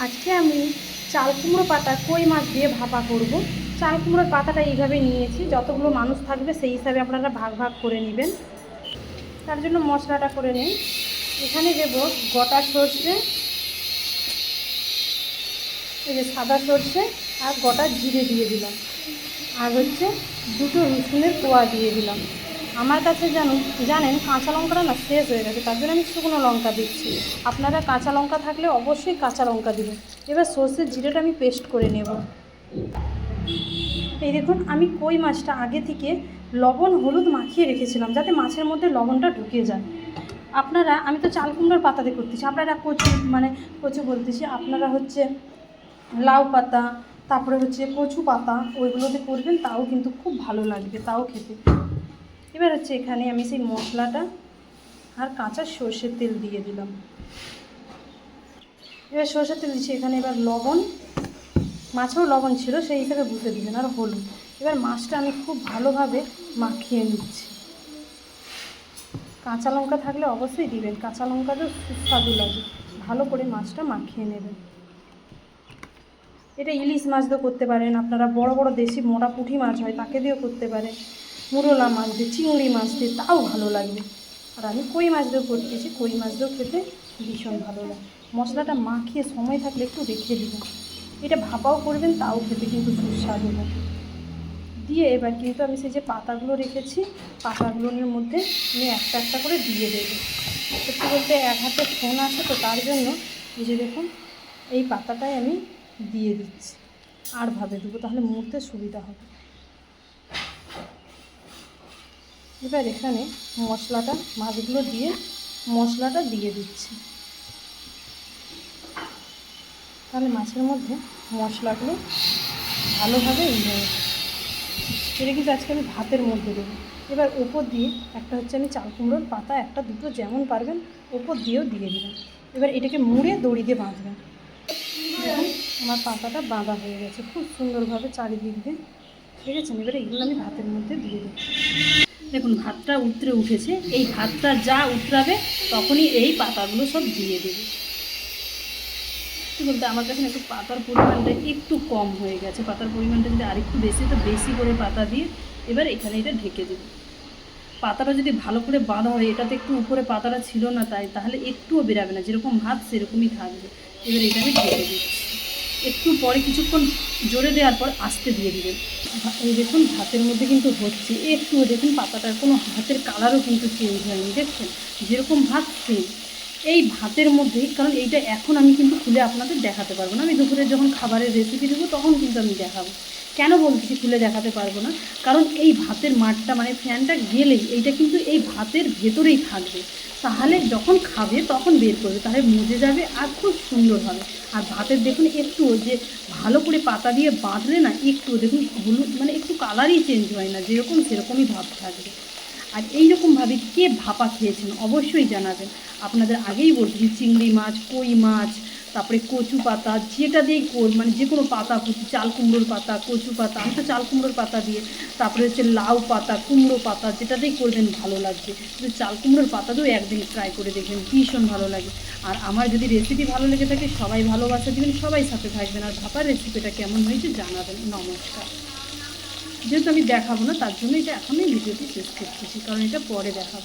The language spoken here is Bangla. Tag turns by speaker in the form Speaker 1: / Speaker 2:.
Speaker 1: আজকে আমি চাল কুমড়ো পাতা কই মাছ দিয়ে ভাপা করব। চাল কুমড়োর পাতাটা এইভাবে নিয়েছি, যতগুলো মানুষ থাকবে সেই হিসাবে আপনারা ভাগ ভাগ করে নেবেন। তার জন্য মশলাটা করে নিন। এখানে দেব গোটা সর্ষে, এই যে সাদা সর্ষে আর গোটা জিরে দিয়ে দিলাম, আর হচ্ছে দুটো রসুনের কোয়া দিয়ে দিলাম। আমার কাছে জানেন কাঁচা লঙ্কাটা না শেষ হয়ে গেছে, তার জন্য আমি শুকনো লঙ্কা দিচ্ছি। আপনারা কাঁচা লঙ্কা থাকলে অবশ্যই কাঁচা লঙ্কা দেবেন। এবার সর্ষের জিরেটা আমি পেস্ট করে নেব। এই দেখুন, আমি কই মাছটা আগে থেকে লবণ হলুদ মাখিয়ে রেখেছিলাম যাতে মাছের মধ্যে লবণটা ঢুকে যায়। আমি তো চাল কুমড়োর পাতাতে করতেছি, আপনারা কচু বলতেছি, আপনারা হচ্ছে লাউ পাতা, তারপরে হচ্ছে কচু পাতা, ওইগুলোতে করবেন, তাও কিন্তু খুব ভালো লাগবে, তাও খেতে। এবার হচ্ছে এখানে আমি সেই মশলাটা আর কাঁচা সর্ষের তেল দিয়ে দিলাম। এবার সর্ষের তেল দিচ্ছি এখানে। এবার লবণ, মাছেও লবণ ছিল সেই হিসাবে বুঝে দিবেন, আর হলুদ। এবার মাছটা আমি খুব ভালোভাবে মাখিয়ে নিচ্ছি। কাঁচা লঙ্কা থাকলে অবশ্যই দিবেন, কাঁচা লঙ্কাটা সুস্বাদু লাগে। ভালো করে মাছটা মাখিয়ে নেবেন। এটা ইলিশ মাছ দিয়েও করতে পারেন, আপনারা বড় বড় দেশি মোটা পুঁটি মাছ হয় তাকে দিয়েও করতে পারেন, মুরলা মাছ দিয়ে, চিংড়ি মাছ দিয়ে, তাও ভালো লাগবে। আর আমি কই মাছ দিয়েও করতেছি, কই মাছ দিয়েও খেতে ভীষণ ভালো লাগে। মশলাটা মাখিয়ে সময় থাকলে একটু রেখে দিবেন, এটা ভাপাও করবেন, তাও খেতে কিন্তু সুস্বাদু লাগে। দিয়ে এবার কিন্তু আমি সেই যে পাতাগুলো রেখেছি, পাতাগুলোর মধ্যে আমি একটা একটা করে দিয়ে দেবো। সত্যি বলতে এক হাতে ফোন আছে তো, তার জন্য এই যে দেখুন এই পাতাটাই আমি দিয়ে দিচ্ছি, আর ভাবে দেবো, তাহলে মুড়তে সুবিধা হবে। এবার এখানে মশলাটা, মাছগুলো দিয়ে মশলাটা দিয়ে দিচ্ছি, তাহলে মাছের মধ্যে মশলাগুলো ভালোভাবে এটা কিন্তু আজকে আমি ভাতের মধ্যে দেবো। এবার ওপর দিয়ে একটা হচ্ছে আমি চাল কুমড়োর পাতা, একটা দুটো যেমন পারবেন ওপর দিয়েও দিয়ে দেবেন। এবার এটাকে মুড়ে দড়ি দিয়ে বাঁধবেন। দেখুন আমার পাতাটা বাঁধা হয়ে গেছে খুব সুন্দরভাবে চারিদিক দিয়ে, ঠিক আছে। এবারে এগুলো আমি ভাতের মধ্যে দিয়ে দেবো। দেখুন ভাতটা উতরে উঠেছে, এই ভাতটা যা উতরাবে তখনই এই পাতাগুলো সব দিয়ে দেবে। বলতে আমার কাছে একটু পাতার পরিমাণটা একটু কম হয়ে গেছে, পাতার পরিমাণটা যদি আরেকটু বেশি, তো বেশি করে পাতা দিয়ে এবার এখানে এটা ঢেকে দেবে। পাতাটা যদি ভালো করে বাঁধা হয়, এটাতে একটু উপরে পাতাটা ছিল না তাহলে একটুও বেরাবে না, যেরকম ভাত সেরকমই থাকবে। এবার এটা আমি ঢেকে দিচ্ছি। একটু পরে কিছুক্ষণ জোরে দেওয়ার পর আস্তে দিয়ে দেবেন। এই দেখুন ভাতের মধ্যে কিন্তু হচ্ছে, একটুও দেখুন পাতাটার কোনো ভাতের কালারও কিন্তু চেঞ্জ হয়নি, দেখছেন যেরকম ভাত সেম। এই ভাতের মধ্যেই, কারণ এইটা এখন আমি কিন্তু খুলে আপনাদের দেখাতে পারবো না, আমি দুপুরে যখন খাবারের রেসিপি দেবো তখন কিন্তু আমি দেখাবো। কেন বলছি খুলে দেখাতে পারবো না, কারণ এই ভাতের মাঠটা ফ্যানটা গেলেই এইটা কিন্তু এই ভাতের ভেতরেই থাকবে, তাহলে যখন খাবে তখন বের করবে, তাহলে মজে যাবে আর খুব সুন্দর হবে। আর ভাতের দেখুন একটুও যে ভালো করে পাতা দিয়ে বাঁধলে না, একটুও দেখুন হলুদ একটু কালারই চেঞ্জ হয় না, যেরকম সেরকমই ভাব থাকবে। আর এইরকমভাবে কে ভাপা খেয়েছেন অবশ্যই জানাবেন। আপনাদের আগেই বলছি, চিংড়ি মাছ, কই মাছ, তারপরে কচু পাতা, যেটা দিয়েই যে কোনো পাতা, চাল কুমড়োর পাতা, কচু পাতা, আমি তো চাল কুমড়োর পাতা দিয়ে, তারপরে হচ্ছে লাউ পাতা, কুমড়ো পাতা, যেটা দিয়েই করবেন ভালো লাগবে। কিন্তু চাল কুমড়োর পাতা দিয়েও একদিন ট্রাই করে দেখবেন, ভীষণ ভালো লাগে। আর আমার যদি রেসিপি ভালো লেগে থাকে সবাই ভালোবাসা দিবেন, সবাই সাথে থাকবেন, আর ভাপার রেসিপিটা কেমন হয়েছে জানাবেন। নমস্কার। যেহেতু আমি দেখাবো না, তার জন্য এটা এখনই ভিডিওটি শেষ করতেছি, কারণ এটা পরে দেখাবো।